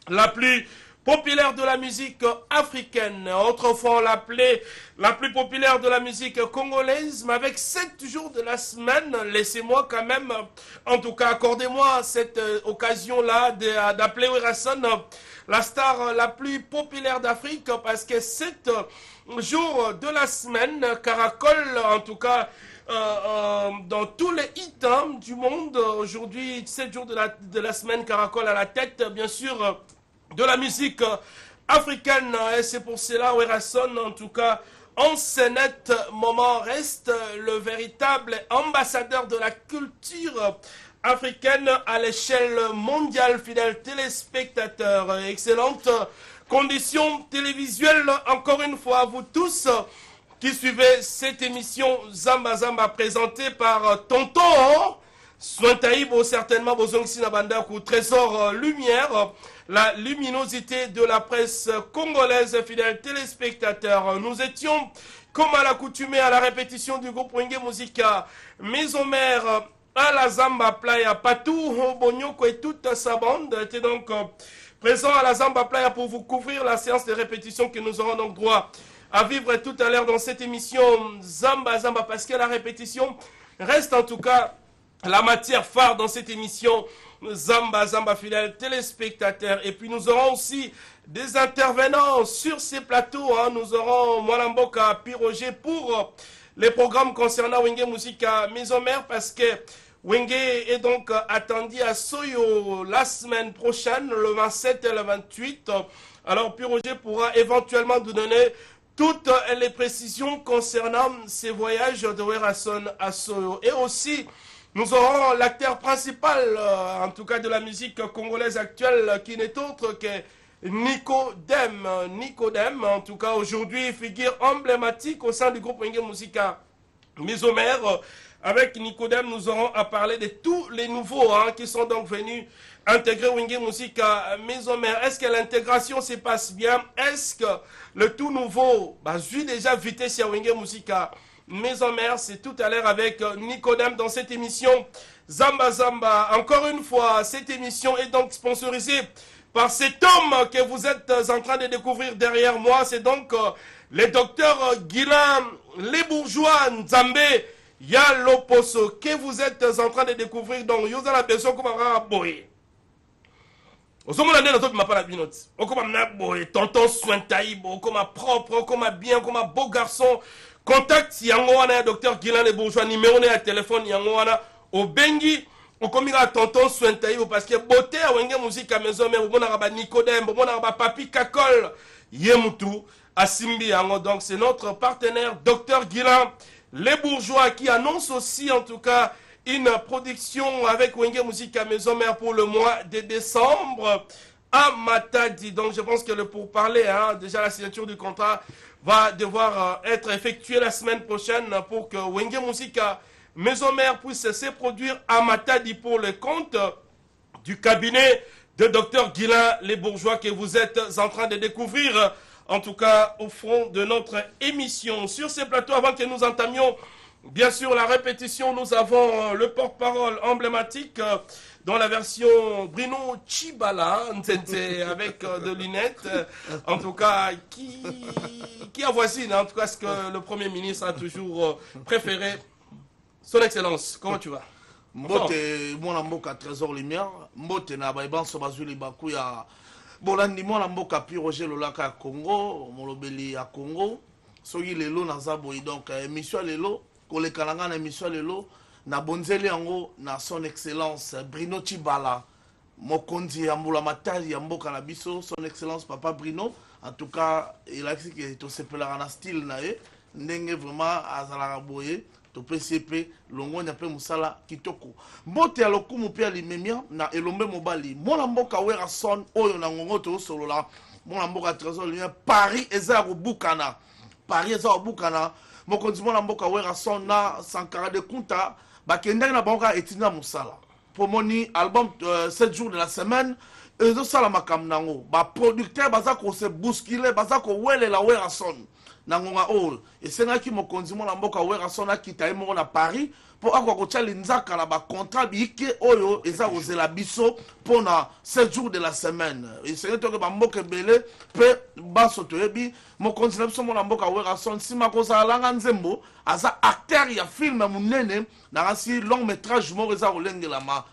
La plus populaire de la musique africaine. Autrefois, on l'appelait la plus populaire de la musique congolaise, mais avec 7 jours de la semaine, laissez-moi quand même, en tout cas, accordez-moi cette occasion-là d'appeler Werason la star la plus populaire d'Afrique, parce que 7 jours de la semaine caracole, en tout cas, dans tous les hits du monde. Aujourd'hui, 7 jours de la semaine caracole à la tête, bien sûr, de la musique africaine. Et c'est pour cela, Werason, en tout cas, en ce net moment, reste le véritable ambassadeur de la culture africaine à l'échelle mondiale. Fidèles téléspectateurs, excellentes conditions télévisuelles, encore une fois, à vous tous qui suivez cette émission Zamba Zamba, présentée par Tonton Sointaïbo, certainement Bozongsi Nabanda, ou Trésor Lumière, la luminosité de la presse congolaise. Fidèles téléspectateurs, nous étions, comme à l'accoutumée, à la répétition du groupe Wenge Musica, Maison Mère, à la Zamba Playa, Patou, Bonyoko et toute sa bande étaient donc présents à la Zamba Playa pour vous couvrir la séance de répétition que nous aurons donc droit à vivre tout à l'heure dans cette émission Zamba Zamba, parce que la répétition reste en tout cas la matière phare dans cette émission Zamba Zamba, fidèles téléspectateurs. Et puis nous aurons aussi des intervenants sur ces plateaux. Nous aurons Mwalamboka Piroger pour les programmes concernant Wenge Musica Maison Mère, parce que Wenge est donc attendu à Soyo la semaine prochaine, le 27 et le 28. Alors Piroger pourra éventuellement nous donner toutes les précisions concernant ces voyages de Werason à Soyo. Et aussi, nous aurons l'acteur principal, en tout cas de la musique congolaise actuelle, qui n'est autre que Nicodème. Nicodème, en tout cas aujourd'hui, figure emblématique au sein du groupe Wenge Musica Maison Mère. Avec Nicodème, nous aurons à parler de tous les nouveaux qui sont donc venus intégrer Wenge Musica Maison Mère. Est-ce que l'intégration se passe bien? Est-ce que le tout nouveau, j'ai déjà vité sur Wenge Musica Maison Mère? C'est tout à l'heure avec Nicodème dans cette émission Zamba Zamba. Encore une fois, cette émission est donc sponsorisée par cet homme que vous êtes en train de découvrir derrière moi. C'est donc le docteur Guilain Les Bourgeois Nzambe Yaloposo que vous êtes en train de découvrir. Donc, vous avez la personne comme un boy. Tonton Sointaïbo, comme un propre, comme un bien, comme un beau garçon. Contact Yangoana, docteur Guilain Les Bourgeois, numéro de téléphone Yangoana, au Bengi, au commis Tonton Sointaïbo, parce que beauté à Wenge Musica Maison Mère, au bon arabe Nicodème, au bon arabe Papi Kakol, Yemutu, à Simbi Yango. Donc c'est notre partenaire, docteur Guilain Les Bourgeois, qui annonce aussi en tout cas une production avec Wenge Musica Maison Mère pour le mois de décembre à Matadi. Donc je pense que le pourparler, déjà la signature du contrat va devoir être effectuée la semaine prochaine pour que Wenge Musica Maison Mère puisse se produire à Matadi pour le compte du cabinet de Dr Guilain Les Bourgeois que vous êtes en train de découvrir, en tout cas au fond de notre émission. Sur ces plateaux, avant que nous entamions bien sûr la répétition, nous avons le porte-parole emblématique dans la version Bruno Chibala, avec de lunettes, en tout cas qui avoisine en tout cas ce que le Premier ministre a toujours préféré. Son Excellence, comment tu vas? Mbote, mon amboka Trésor Lumière, mbote na baiban sobazuli baku ya bolandi mon amboka Piroger Lolaka Congo, molobeli ya Congo, soki lelo na zaboyi donc émission lelo, kolekalanga na émission lelo, na bonzeli yango na son Excellence Bruno Chibala, mokonzi ya mbula matali ya mboka na biso, son Excellence Papa Bruno, en tout cas il a dit que to sepelaka na style na ye, ndenge vraiment azalaka boye. topesi pe longonya pe musala kitoko mbote ya lokumu pe alimemia na elombe mobali mwana mboka wera son oyo na ngongo to solola mwana mboka trésor lumière Paris eza kobukana Paris eza kobukana mokonzi mwana mboka wera son na Sankara de Kunta bakendaki na bango etinda musala pomoni album 7 jours de la semaine ezosala makambo nango baproducteur baza kose bousculer baza kowelela wera son na ngonga oyo esengaki mokonzi mwana mboka wera son akita ye moko na Paris mpo akwa kotia linzaka na bacontrat biyike oyo eza kozela biso mpona 7 jours de la semaine esengaki toke bamboka ebele mpe baso toyebi mokonzi na biso mwana mboka wera son nsima kozalanga nzembo aza acteur ya filme monene nakasi long métrage moko eza kolengelama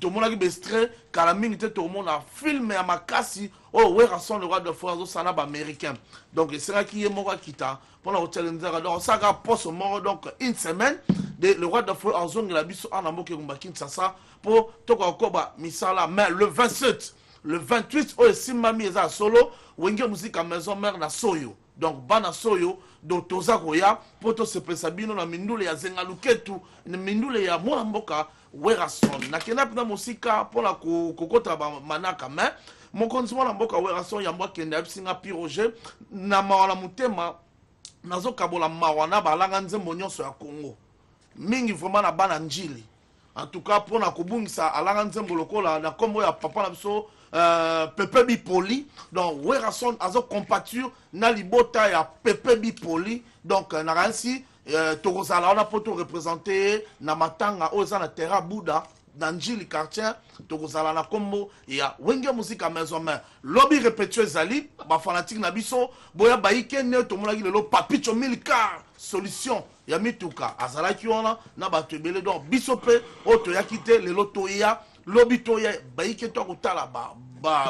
tomonaki bestrait kala mingi te tomona film ya makasi oyo wera son le roi de feu azosala baaméricain donc esengaki ye moko akita mpona kotiala nzaka donc osalaka poso moko donc une semaine de le roi de feu azongela biso ana mboka ekumba Kinshasa mpo tokoka koba misala mais le 27 le 28 oyo esimbami eza solo wenge musika maison mère na Soyo donc bana Soyo donc toza koya mpo tosepesa bino na mindule ya zenga luketu na mindule ya mwana mboka wera son nakenda mpena mosika mpona kokota manaka mais mokonzi mwana mboka wera son yango akende abisinga Piroge na mawa na motema nazokabola mawa na balanga nzembo nyonso ya Congo mingi vraiment na bana njili en tout cas mpona kobungisa alanga nzembo lokola na kombo ya papa na biso Pepe Bipoli donc wera son azo compature na libota ya Pepe Bipoli donc nakansi tokozala wana po to représenter na matanga oyo eza na terra Buda na njili quartier tokozala na kombo ya wenge musika maison mère lobby répétué ezali bafanatique na biso boya bayike ne tomonaki lelo Papicho Milka solution ya mituka azalaki wana na bato ebele donc biso mpe oyo toyaki te lelo toya lobi toya bayike to kotala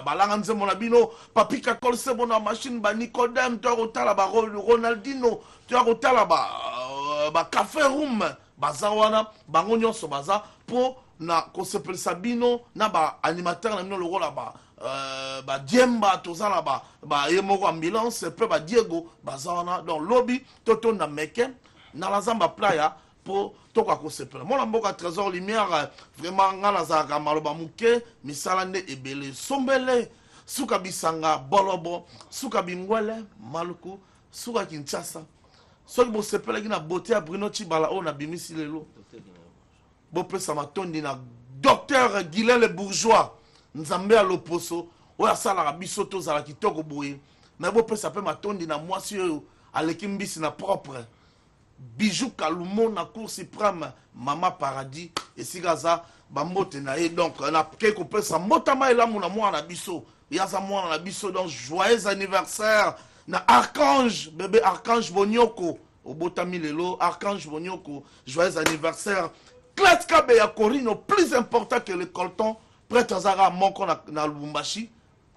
balanga nzembo na bino Papika Kolsebo na machine ba Nicodème to kotala ba Ronaldinho to kotala ba café room baza wana bango nyonso baza po na kosepelisa bino na ba animateur na bino lokola ba Diemba tozala ba ye moko ambulance pe ba Diego baza wana donc lobi toto na meke na la zamba playa po toka kosepela mwana mboka trésor lumière vraiment nga nazalaka maloba muke misala nde ebele sombele suka bisanga bolobo suka bingwele maluku suka Kinshasa soki bosepelaki na beauté ya Bruno Chibala oyo nabimisi lelo bopesa matondi na docteur Guilain le bourgeois nzambe ya loposo oyo asalaka biso tozala kitoko boye me bopesa mpe matondi na mwasi oyo aleki mbisi na propre Bijou Kalumo na cour suprême Mama Paradis esika za bambote na ye donc na ke kopesa mbotama elamu na mwana na biso yaza mwana na biso donc joyeux anniversaire na Archange bébé Archange Bonyoko obotami lelo Archange Bonyoko joyeux anniversaire Clet Kabe ya Corino plus important que le colton prêtre azara moko na Lubumbashi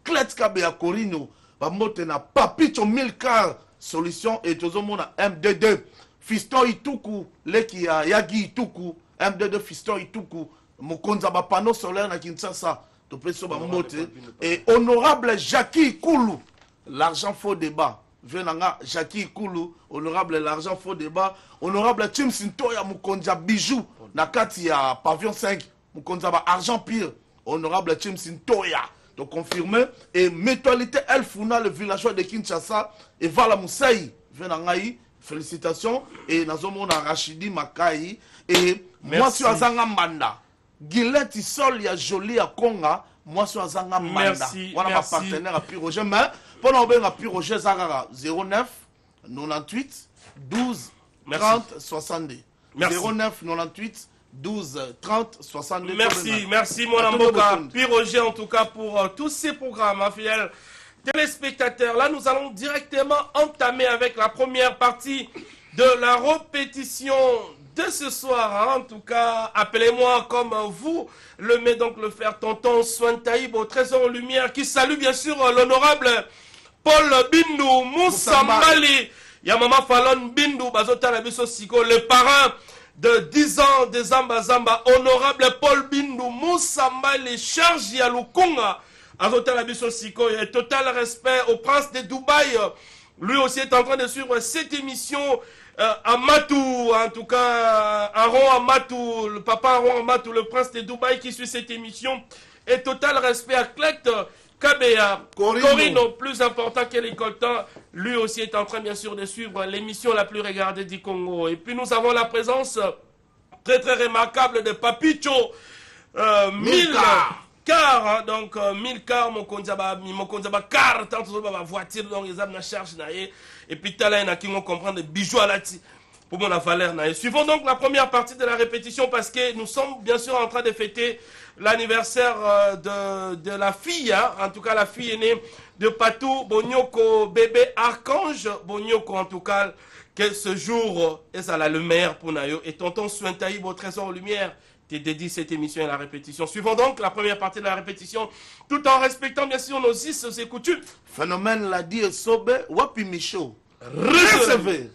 Clet Kabe ya Corino bambote na Papicho Milka solution et tozomona MDD Fiston Ituku leki ya Yagi Ituku MDD Fiston Ituku mokonza ba panneau solaire na Kinshasa to peso ba mbote et honorable Jackie Koulou l'argent faux débat venanga Jackie Koulou honorable l'argent faux débat honorable Tim Sintoya mokonza bijou na kati ya pavillon 5 mokonza ba argent pire honorable Tim Sintoya to confirmer et mutualité Elfuna le villageois de Kinshasa et Vala Moussaï venanga félicitations et nazomona Rachidi Makai et moi sur azanga mbanda Gillette Sol ya joli ya Konga moi sur azanga mbanda wana ma partenaire à Piroge mais pendant benga Piroge zagara 09 98 12 30 62 09 98 12 30 62 merci mon Mboka Piroge en tout cas pour tous ces programmes fidèles téléspectateurs, là nous allons directement entamer avec la première partie de la répétition de ce soir. En tout cas, appelez-moi comme vous le faire tonton Swantaïb au Trésor Lumière qui salue bien sûr l'honorable Paul Bindou Moussambali. Yamama Fallon Bindou Bazota Labiso Siko, le parrain de 10 ans de Zamba Zamba, honorable Paul Bindou Moussambali, charge Yalukunga. Azote la biso siko et total respect au prince de Dubaï lui aussi est en train de suivre cette émission à Matou, en tout cas Aaron Amatou, le papa Aaron Amatou, le prince de Dubaï qui suit cette émission. Et total respect à Clect Kabea, Corino, plus important qu'Eli Coltan, lui aussi est en train bien sûr de suivre l'émission la plus regardée du Congo. Et puis nous avons la présence très très remarquable de Papicho, 1000 car, hein, donc 1000 car, mon konzaba car, tant que ma voiture, donc ils ont la charge, et puis là, il y a qui vont comprendre des bijoux à la pour mon valeur. Suivons donc la première partie de la répétition parce que nous sommes bien sûr en train de fêter l'anniversaire de la fille, hein, en tout cas la fille aînée de Patou Bonyoko, bébé Archange Bonyoko, en tout cas, que ce jour est à la lumière pour Nayo, et tonton Suintaïb au trésor lumière dédie cette émission et la répétition. Suivons donc la première partie de la répétition, tout en respectant bien sûr nos us et coutumes. Phénomène l'a dit Sobe, Wapi Micho. Recevez.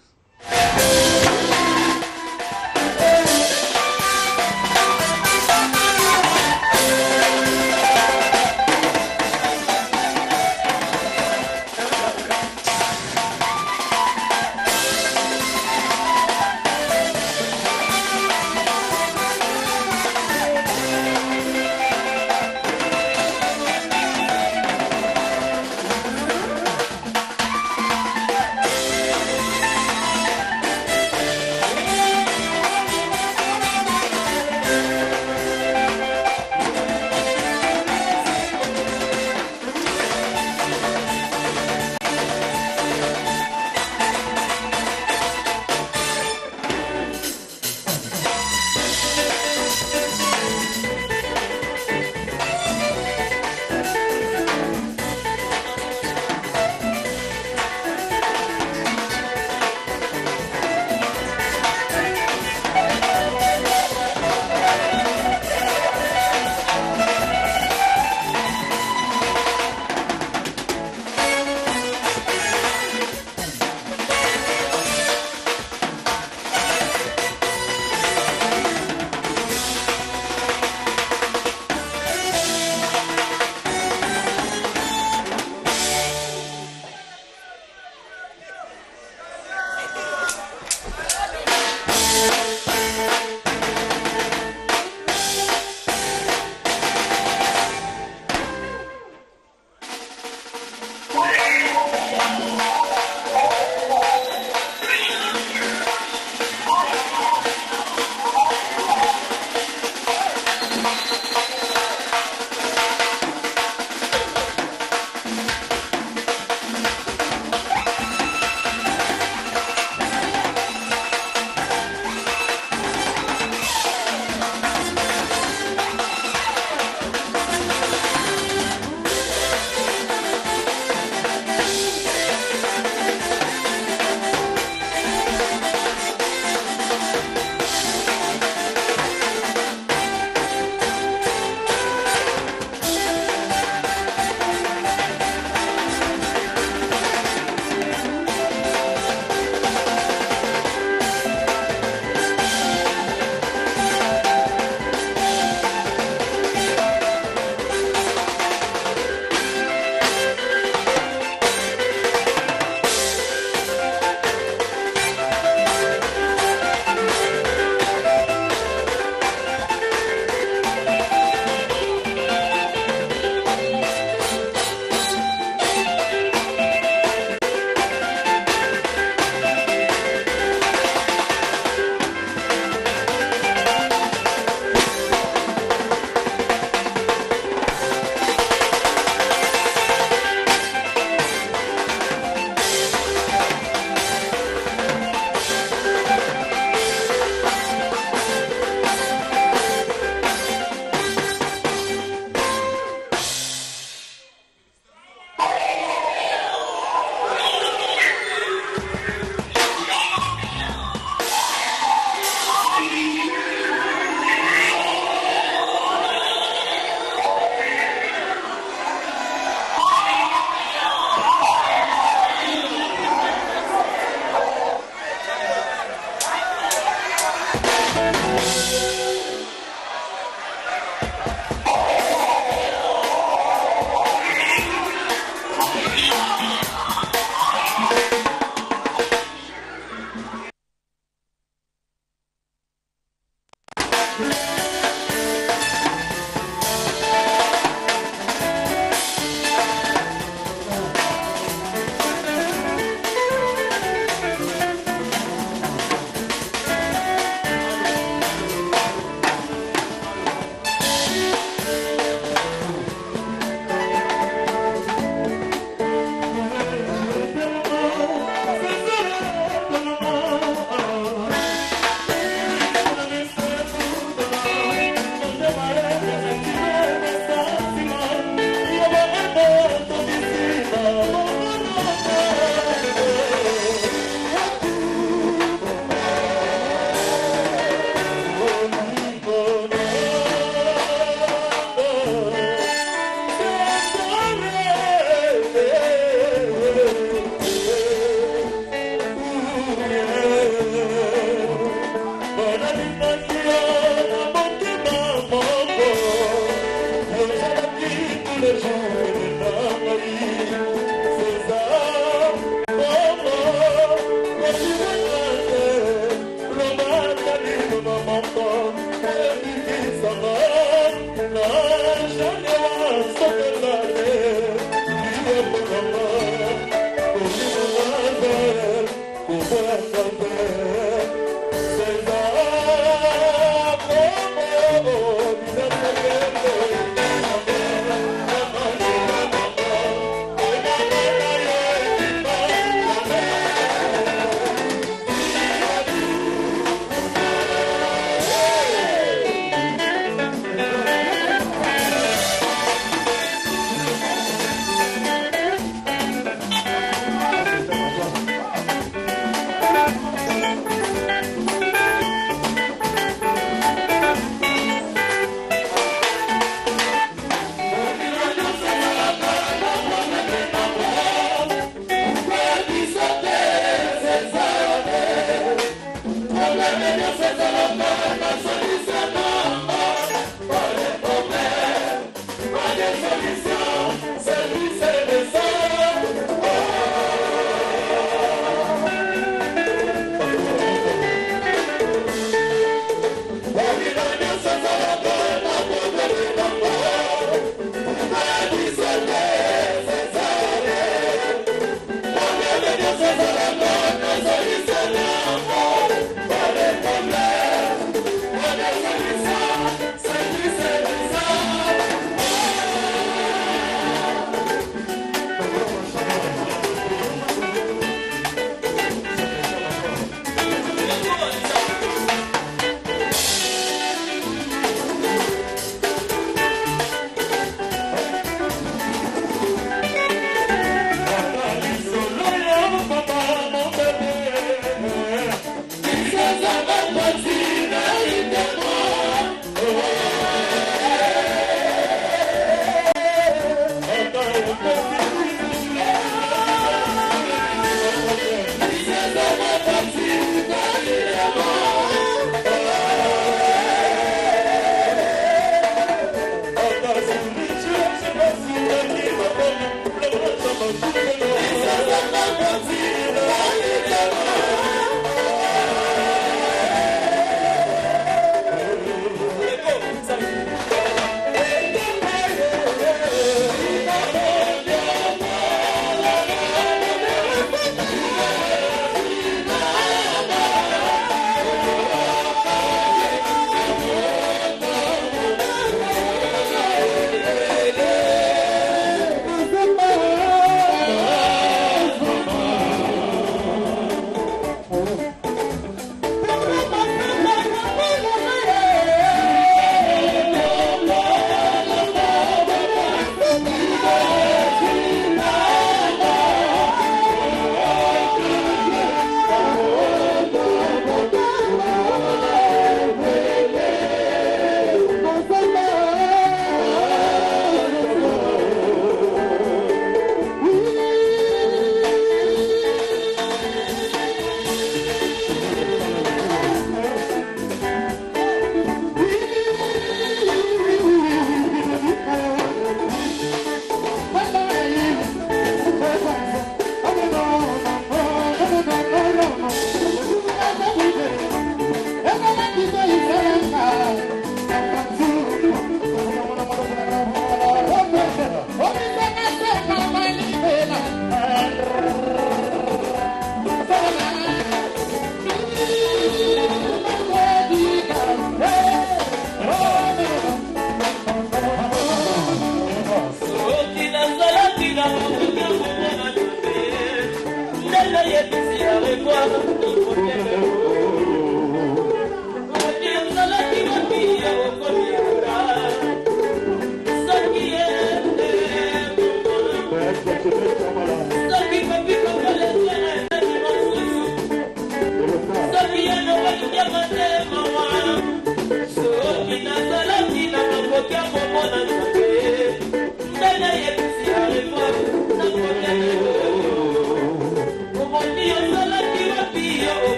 Oh,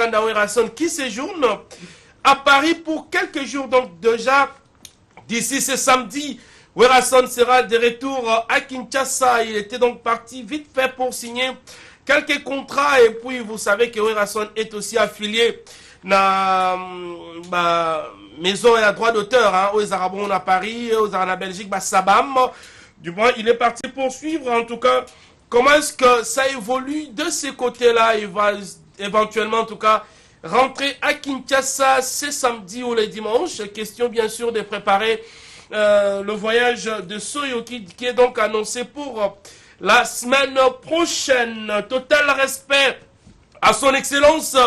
Nganda Werason qui séjourne à Paris pour quelques jours. Donc déjà, d'ici ce samedi, Werason sera de retour à Kinshasa. Il était donc parti vite fait pour signer quelques contrats. Et puis, vous savez que Werason est aussi affilié à la maison et la droit d'auteur aux Arabons à Paris, aux Arabes à Belgique, Sabam. Du moins, il est parti pour suivre, en tout cas, comment est-ce que ça évolue de ces côtés-là. Il va éventuellement, en tout cas, rentrer à Kinshasa ce samedi ou le dimanche. Question, bien sûr, de préparer le voyage de Soyo qui est donc annoncé pour la semaine prochaine. Total respect à son excellence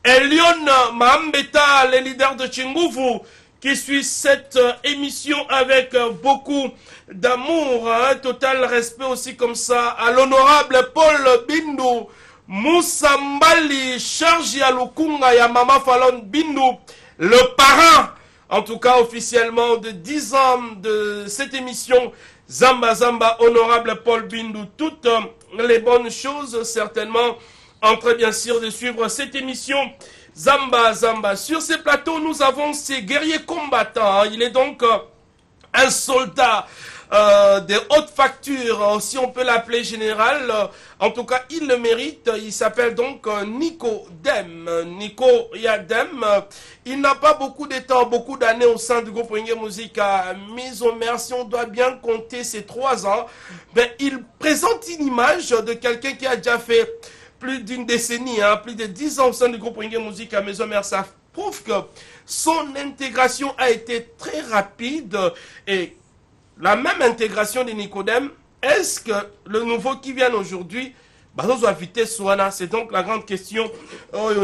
Elion Mahambeta, le leader de Chinguvu, qui suit cette émission avec beaucoup d'amour. Total respect aussi comme ça à l'honorable Paul Bindu, Moussa Mbali, Chargi Alukunga, Yamama Falon Bindu, le parrain, en tout cas officiellement, de 10 ans de cette émission. Zamba Zamba, honorable Paul Bindu, toutes les bonnes choses certainement en train bien sûr de suivre cette émission Zamba Zamba. Sur ces plateaux, nous avons ces guerriers combattants. Il est donc un soldat de haute facture, si on peut l'appeler général. En tout cas, il le mérite. Il s'appelle donc Nico Dem. Nico Yadem. Il n'a pas beaucoup de temps, beaucoup d'années au sein du groupe Wenge Musica. Mise au maire, si on doit bien compter ses 3 ans, mais il présente une image de quelqu'un qui a déjà fait plus d'une décennie, plus de 10 ans au sein du groupe Wenge Musica Maison Mère. Ça prouve que son intégration a été très rapide. Et la même intégration de Nicodème, est-ce que le nouveau qui vient aujourd'hui, c'est donc la grande question.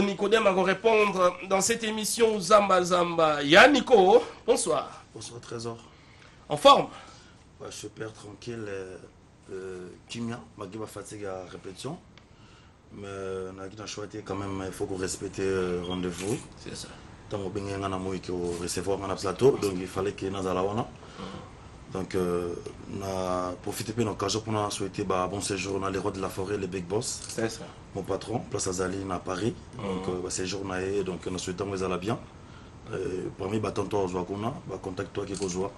Nicodème va répondre dans cette émission Zamba Zamba. Ya Nico, bonsoir. Bonsoir Trésor. En forme? Je suis super tranquille. Kimia, je suis fatigué à la répétition. Mais on a choisi quand même, il faut qu'on respecte le rendez-vous. C'est ça. Tant que nous avons recevoir un plateau, donc il fallait que nous allions. Donc, on a profité de l'occasion pour nous souhaiter bon séjour dans les rois de la forêt, les Big Boss. C'est ça. Mon patron, Place Azali, à Paris. Donc, séjour, donc nous souhaitons que vous allez bien. Parmi les tonton, on va contacter toi qui est au joie.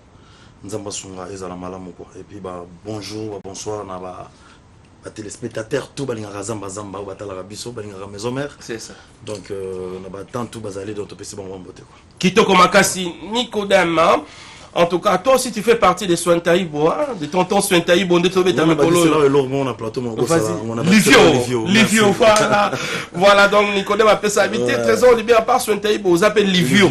Nous avons et puis, bonjour, bonsoir, les téléspectateurs, tout le monde maison mère. C'est ça. Donc, on a tant tout basé dans ton PC. Kitoko Makasi, Nicodème. En tout cas, toi aussi tu fais partie des Sointaïbo, de tonton Sointaïbo, de Tobé Tamekolo. Livio, voilà. Voilà, donc Nicodème appelle ça habiter. Trésor libéré à part Sointaïbo, vous appelez Livio.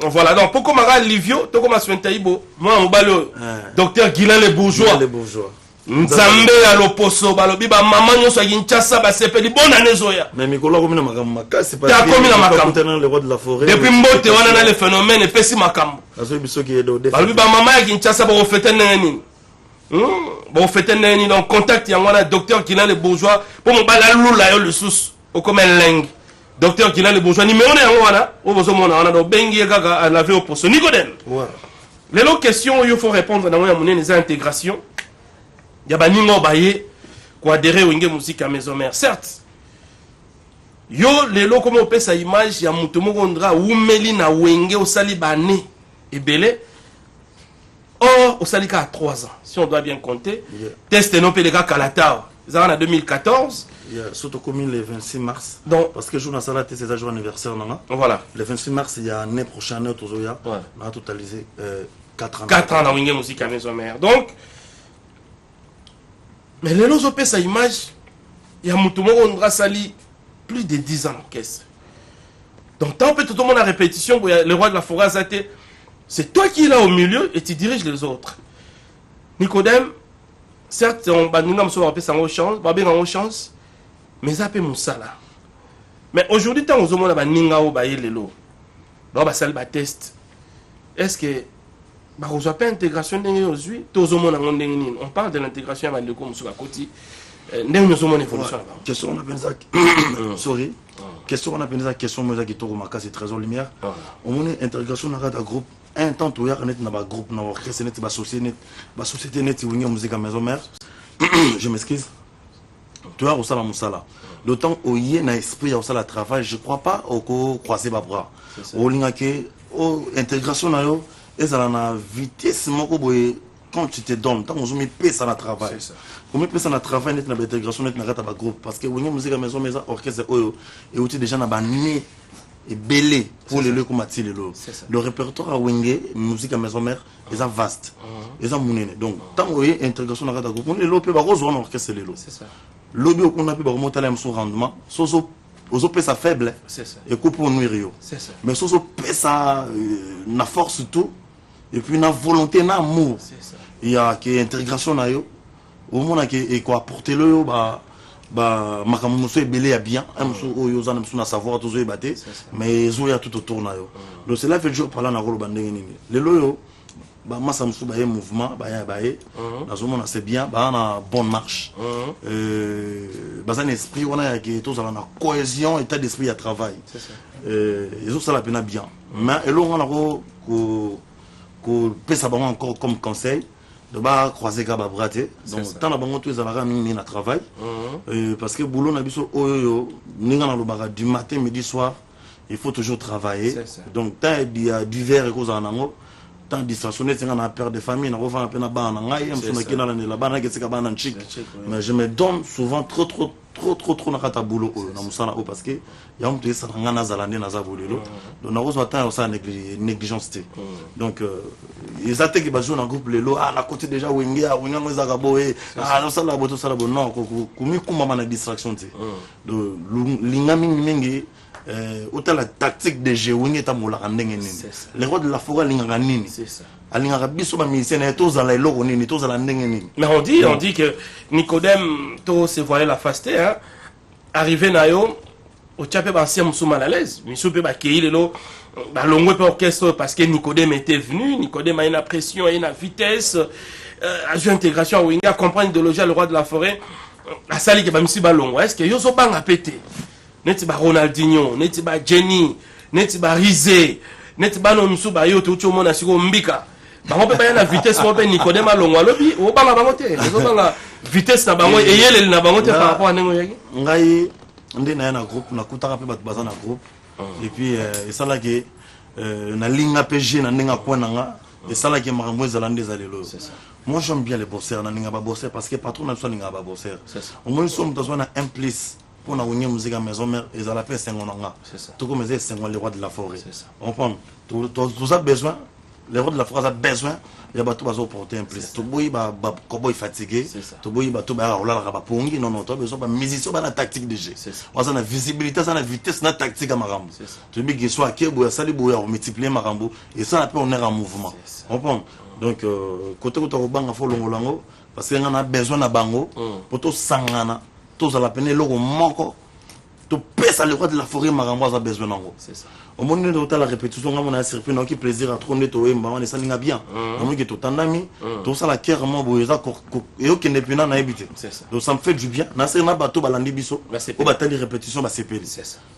Voilà, donc pourquoi Mara Livio, toi comme Sointaïbo, moi on balo, docteur Guilain les bourgeois. Nzambe ya loposo balobi ba maman nyoso ya Kinshasa ba sepeli bonne année zoya. Mais Mikolo komi na makambo makasi parce que komi na makambo le roi de la forêt. Depuis mbote wana na le phénomène et pesi makambo. Azo biso ki edo de. Balobi ba maman ya Kinshasa ba ofete neni. Ba ofete neni donc contact ya ngwana docteur Kilan le bourgeois pour mo bala lula yo le sous o comme leng. Docteur Kilan le bourgeois numéro na ngwana o bozo mona wana do bengi kaka laver au poso Nicodème. Ouais. Les autres questions il faut répondre dans ya monene les intégration. Il y a des gens qui adhéré au Wenge Musica Maison Mère. Certes, yo les lots comme on peut sa image, il y a Moutomo Gondra ou Melina Wenge au Salibane et Belé. Or, au Salika à 3 ans, si on doit bien compter. Test non les gars Kalatao. Ils en 2014. Surtout comme le 26 mars. Donc, parce que jour dans Salat, c'est un jour anniversaire. Voilà. Le 26 mars, il y a l'année prochaine, on a totalisé 4 ans. 4 ans dans Wenge Musica Maison Mère. Donc, mais les gens ont sa image, il y a Moutoumoro Sali plus de 10 ans en caisse. Donc, tant que tout le monde a répétition, le roi de la forêt, c'est toi qui es là au milieu et tu diriges les autres. Nicodème, certes, on va nous en chance, mais ça peut Moussala. Mais aujourd'hui, tant que on a un test, est-ce que on pas intégration on parle de l'intégration à côté. Question on appelle ça sorry. Question on appelle ça question qui c'est trésor lumière. On est intégration dans un groupe un temps tout hier net na groupe na société net Wenge Musica Maison Mère. Je m'excuse. tu as aussi la moussala. Le temps où il y a un esprit, il y a le travail, je ne crois pas au croiser les bras. Au lingake, au intégration, et ça a une vitesse, quand tu te donnes, tant que je me pèse à la travail. Comme je pèse à la travail, net na intégration, net na gata groupe, parce que oui, musique à maison, mais orchestre, et aussi déjà na bané et belé pour les lieux comme Mathilde. Le répertoire à Wenge, musique à maison mère, est vaste, est mounene. Donc tant que intégration na gata groupe, on est l'opé barose ou en orchestre les lots. Lobby au qu'on a pu remonter à son rendement, soso aux pèse faible, et coupe pour nuire. Mais soso pèse na force tout, et puis na volonté na amour. Il y a qui intégration na yo au monde qui quoi apporter le makamuso est belé à bien amso yo za na savoir tout zo baté mais zo ya tout autour na yo donc c'est là fait jour parler na rolo bandenge nini le loyo massa musu ba mouvement ba ya na zo mona c'est bien ba na bonne marche un esprit on a qui tous na cohésion état d'esprit à travail ils ont ça la peine bien mais et là on a ko pesa ba encore comme conseil de bas croiser gaba braté donc tant la bango tous à la travail parce que boulot na biso oyo ninga na lobaka du matin midi soir il faut toujours travailler donc tant il y a divers et cause en ango tant distraction c'est on a peur de famille na refa na bana ngai am sona kina la bana ke sika bana chic mais je me donne souvent trop na kata boulot na musala parce que ya on te ça ngana zalande na za bolelo donc na rezo attend ça négligence donc ils attaquent bazo na groupe lelo à la côté déjà wenga ngoza ka boé na sala boto sala bon non kumi kuma na distraction te donc lingami mingi autant la tactique de jeu wenga ta molaka ndenge nini les rois de la forêt lingaka nini alingaka biso ba musicien na to za la eloko nini to za la ndenge nini mais on dit que Nicodème to se voiler la faste hein arrivé na yo au tchapé ba ancien musu mal à l'aise musu pe ba keilelo ba longo pe orchestre parce que Nicodème était venu. Nicodème a une pression et une vitesse a joué intégration à Winga comprendre de loger le roi de la forêt la salle que ba musu ba longo est-ce que yo so banga pété neti ba Ronaldinho neti ba Jenny neti ba Rizé neti ba no musu ba yo to cho mona siko mbika bango pe ba na vitesse mo pe Nicodème a longo alobi o banga bango te zo banga vitesse na bango et yele na bango te par rapport à nengo yaki ngai ndé na groupe na kutaka pe bato baza na groupe et puis et ça là que na linga PG na ninga kwananga et ça là que makambo ezalande ezalelo moi j'aime bien les bosseurs na ninga ba bosseur parce que patron na so ninga ba bosseur au moins somme besoin na un plus pour na wonye musique à maison mère ezala pe sengonanga tout comme les sengon les rois de la forêt on prend tout ça besoin les rois de la forêt a besoin il y a bateau bazo porter un plus tout boy ba cowboy fatigué tout boy bateau ba rola la pongi non tu as besoin ba musicien ba na tactique de jeu on a la visibilité ça la vitesse na tactique à marambo tu dis que soit que boya sali boya on multiplier marambo et ça après on est en mouvement on prend donc côté ko to banga fo longolango parce que on a besoin na bango pour to sangana to za la peine logo moko to pesa le roi de la forêt marambo a besoin nango c'est ça au moment de la répétition on a surpris non qui plaisir à trop netto et on est ça linga bien on dit que tout tandami tout ça la clairement boyeza et aucun depuis na habité donc ça me fait du bien na c'est na bateau balandi biso au batali répétition ba CPL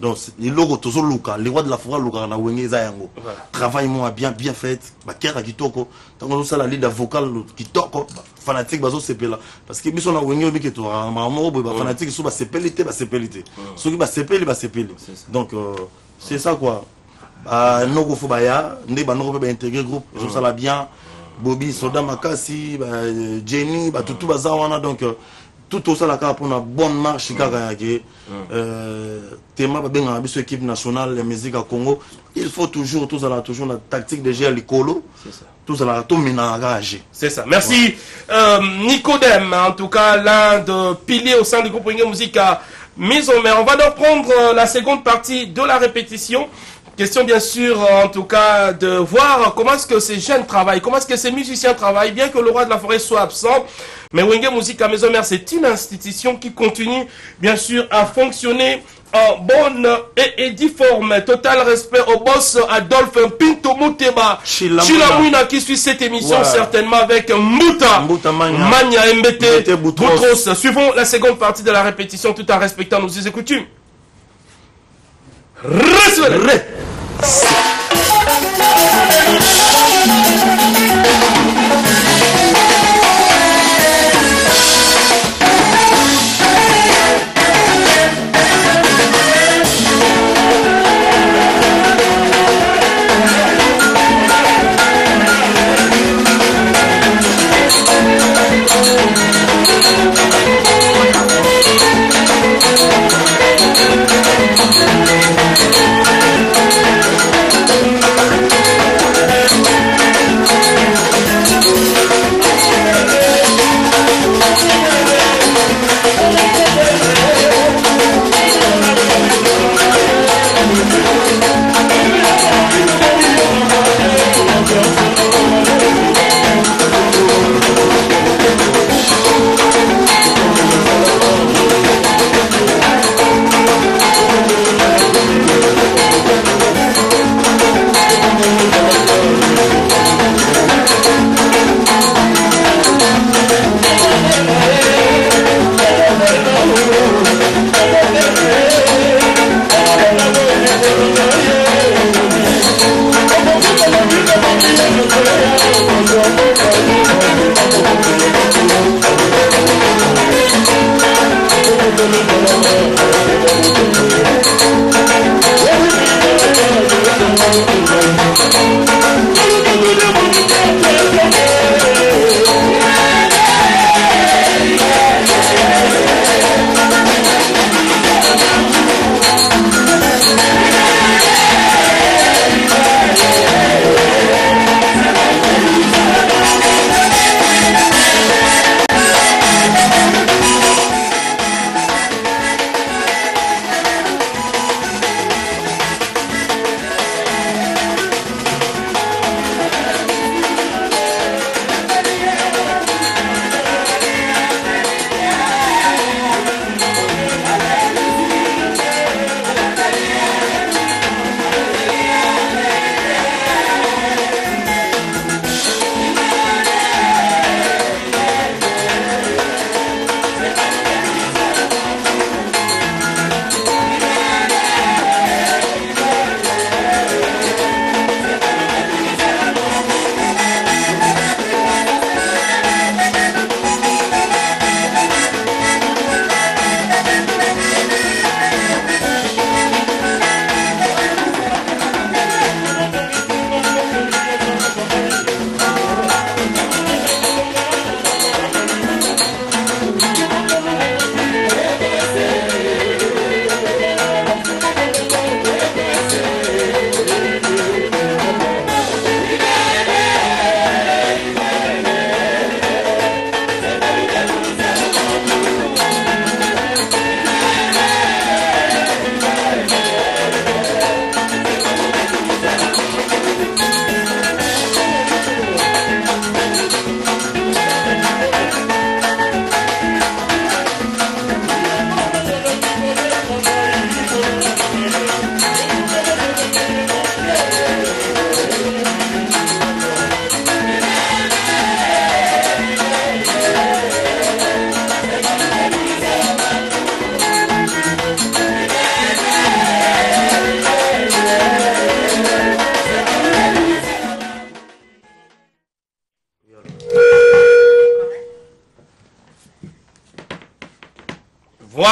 donc les logos toujours luka les rois de la forêt luka na wengeza yango travail moi bien fait ba kera kitoko tant ça la leader vocal kitoko fanatique bazo CPL parce que biso na wengeo bi que to maman ba fanatique so ba CPL ceux qui ba CPL donc c'est ça quoi noko fobaya ndé ba noko ba intégrer groupe je ça la bien Bobby Soda Makasi Jenny ba tout bazawana donc tout ça la pour une bonne marche kaka yake tema ba benga biso équipe nationale de musique à Congo il faut toujours la tactique de jeu likolo tout ça la tout mina garage c'est ça merci Nicodème en tout cas l'un de piliers au sein du groupe Wenge Musique mise en mer. On va donc prendre la seconde partie de la répétition. Question bien sûr, en tout cas, de voir comment est-ce que ces jeunes travaillent, comment est-ce que ces musiciens travaillent, bien que le roi de la forêt soit absent. Mais Wenge Musique à Maison Mère, c'est une institution qui continue, bien sûr, à fonctionner en bonne et difforme. Total respect au boss Adolphe Pinto Mouteba Chilamouina qui suit cette émission certainement avec Mouta Mania MBT Boutros. Suivons la seconde partie de la répétition tout en respectant nos us et coutumes.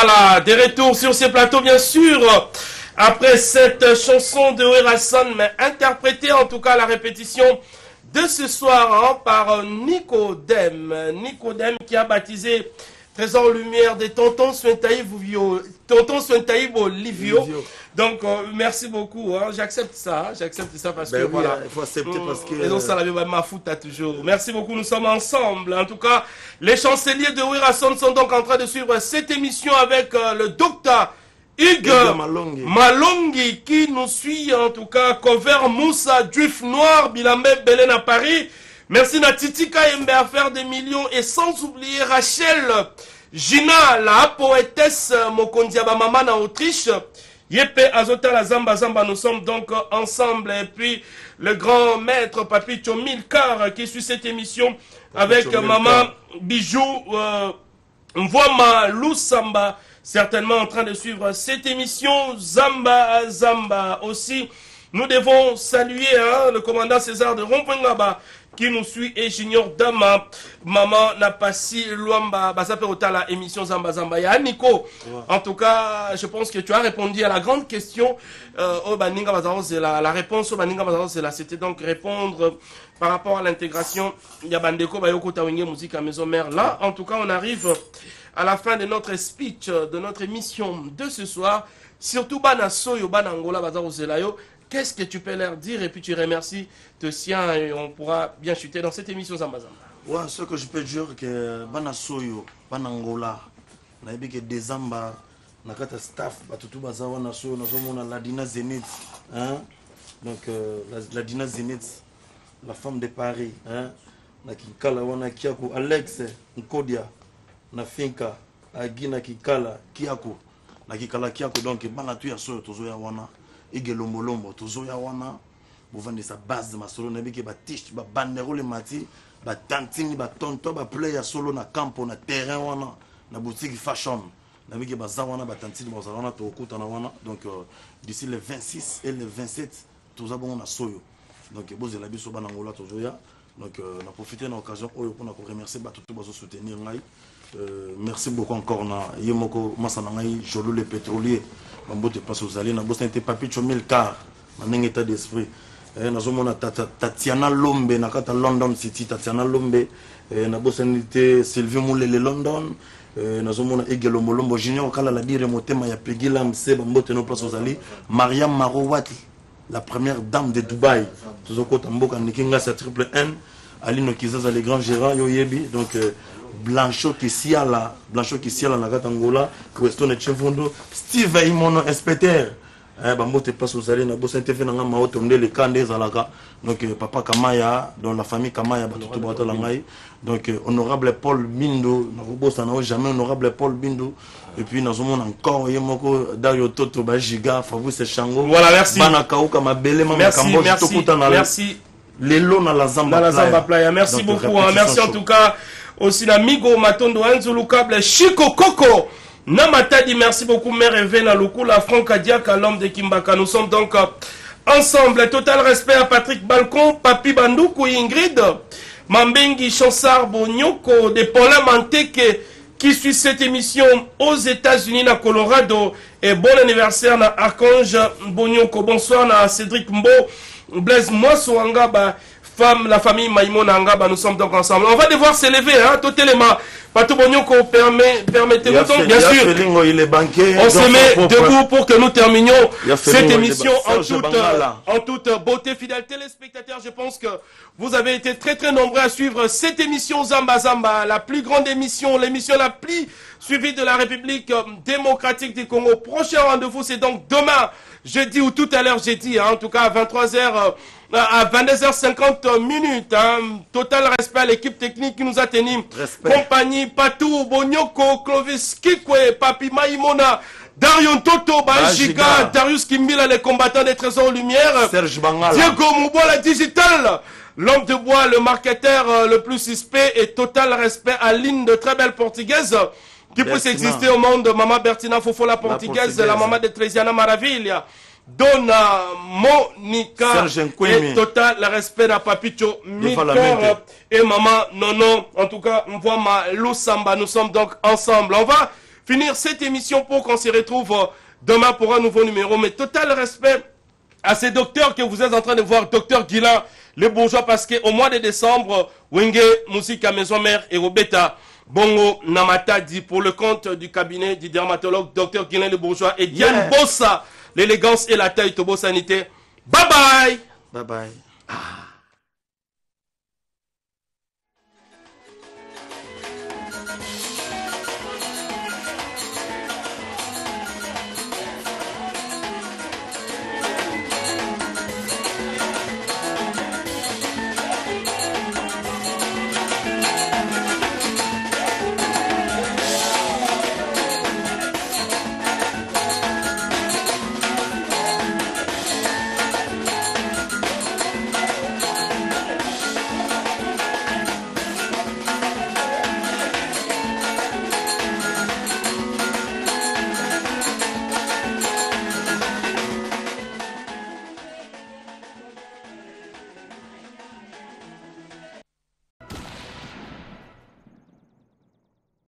Voilà, des retours sur ces plateaux, bien sûr. Après cette chanson de Werason, mais interprétée en tout cas la répétition de ce soir hein, par Nicodème. Nicodème qui a baptisé Trésor Lumière de Tonton Swentaïbo Livio. Donc merci beaucoup, hein. J'accepte ça parce que oui, voilà. Il faut accepter parce que... Et donc ça la ma fout à toujours. Merci beaucoup, nous sommes ensemble. En tout cas, les chanceliers de Werason sont donc en train de suivre cette émission avec le docteur Hugues Malongi qui nous suit en tout cas. Cover Moussa, Juif Noir, Bilambe Belen à Paris. Merci Natitika Mbe à faire des millions et sans oublier Rachel Gina, la poétesse Mokondiaba Maman en Autriche. Yepe Azota la Zamba Zamba, nous sommes donc ensemble. Et puis le grand maître Papito Milcar qui suit cette émission avec Maman Bijou Mvoma Lusamba, certainement en train de suivre cette émission. Zamba Zamba aussi. Nous devons saluer hein, le commandant César de Rompengaba qui nous suit et Junior Dama, Maman Napasi Luamba, Basaperota la émission Zamba Zamba. Ya Nico, en tout cas, je pense que tu as répondu à la grande question au Baninga Bazarozela. La réponse au Baninga Bazarozela, c'était donc répondre par rapport à l'intégration Yabandeko Bayoko Tawenge Musique à Maison Mère. Là, en tout cas, on arrive à la fin de notre speech, de notre émission de ce soir. Surtout Bana Soyo, Bana Angola Bazarozela yo. Qu'est-ce que tu peux leur dire et puis tu remercies tes siens et on pourra bien chuter dans cette émission Zamba Zamba. Ouais, ce que je peux dire que Bana Soyo, Bana Angola, na yebi que des Zamba, na kata staff, batutu bazawa na Soyo, na zomo na Ladina Zenith, hein? Donc Ladina Zenith, la femme de Paris, hein? Na kikala wana Kiaku, Alex Nkodia, na Finka, Agina Kikala, Kiaku, na Kikala Kiaku, donc Bana tu ya Soyo tozo ya wana. Igelombolombo tozoya wana bovande sa base masolo na biki ba tish ba bandero le mati ba tantini ba tonto ba play ya solo na campo na terrain wana na boutique fashion na biki ba za wana ba tantini ba za wana to okuta na wana donc d'ici le 26 et le 27 toza bon na soyo donc boze la biso bana ngola tozoya donc na profiter na occasion oyo pour na ko remercier ba tout bazo soutenir ngai. Merci beaucoup encore na yemoko masana ngai jolo le pétrolier Mambote passe aux alliés, n'a pas été Papito Milcar, dans un état d'esprit. Nous Tatiana Lombe, n'a pas London City, Tatiana Lombe, n'a pas été Sylvie Moulele London, nous avons Egelo Molombo Junior, quand la dire Motema ya Pegila Mse, Mambote no place aux alliés, Mariam Marouati, la première dame de Dubaï, tous au côté Mboka Nikinga, c'est triple N, Aline Kizaza, les grands gérants, Yoyebi, donc. Blanchot qui siala na Angola, Queston et Chevondo, Steve Imono inspecteur. Bambote place aux alliés na bossa TV na ngama otomde le kande zalaka. Donc papa Kamaya dans la famille Kamaya batutu bato la ngai. Donc honorable Paul Bindo na bossa na jamais honorable Paul Bindo et puis nous avons encore yemoko Dario Toto Bajiga Fabrice Chango. Voilà, merci. Bana kauka mabele mama kambo tokuta na merci. Lelo na la Zamba Playa. Merci beaucoup. Merci en tout cas. Aussi l'amigo Matondo Anzulu Kable Chico Coco Namatadi, merci beaucoup Mère Evena Lukula Franck Adiaka l'homme de Kimbaka. Nous sommes donc ensemble. Total respect à Patrick Balcon, Papi Bandoukou Ingrid Mambengi Chansar Bonyoko de Paulin Manteke qui suit cette émission aux États-Unis na Colorado et bon anniversaire na Archange Bonyoko. Bonsoir na Cédric Mbo Blaise Moissouangaba femme, la famille Maïmona Angaba, nous sommes donc ensemble. On va devoir s'élever, hein, tout élément. Patou Bonyoko, permettez-nous donc, bien sûr. On se met debout pour que nous terminions cette émission en toute beauté. Fidèles téléspectateurs, je pense que vous avez été très très nombreux à suivre cette émission Zamba Zamba, la plus grande émission, l'émission la plus suivie de la République démocratique du Congo. Prochain rendez-vous, c'est donc demain, jeudi ou tout à l'heure jeudi, hein, en tout cas à 23h. À 22h50 minutes, hein. Total respect à l'équipe technique qui nous a tenu compagnie. Patou, Bonyoko, Clovis Kikwe, Papi Maïmona, Darion Toto, Bajiga, Darius Kimbila, les combattants des Trésors Lumière, Serge Bangala, Diego Moubola Digital, l'homme de bois, le marketeur le plus suspect, et total respect à Lynn de très belle portugaise qui puisse exister au monde. Maman Bertina Fofo la portugaise, la maman de Trésiana Maravilha. Donna Monica et total le respect à Papito Milker et maman Nono. En tout cas, on voit ma Lusamba. Nous sommes donc ensemble. On va finir cette émission pour qu'on se retrouve demain pour un nouveau numéro. Mais total respect à ces docteurs que vous êtes en train de voir, docteur Guilain, les bourgeois, parce qu'au mois de décembre, Wenge, musique à maison mère et Robeta, Bongo Namata dit pour le compte du cabinet du dermatologue docteur Guilain le bourgeois et Diane Bossa, l'élégance et la taille Tobo Sanité. Bye bye. Bye bye.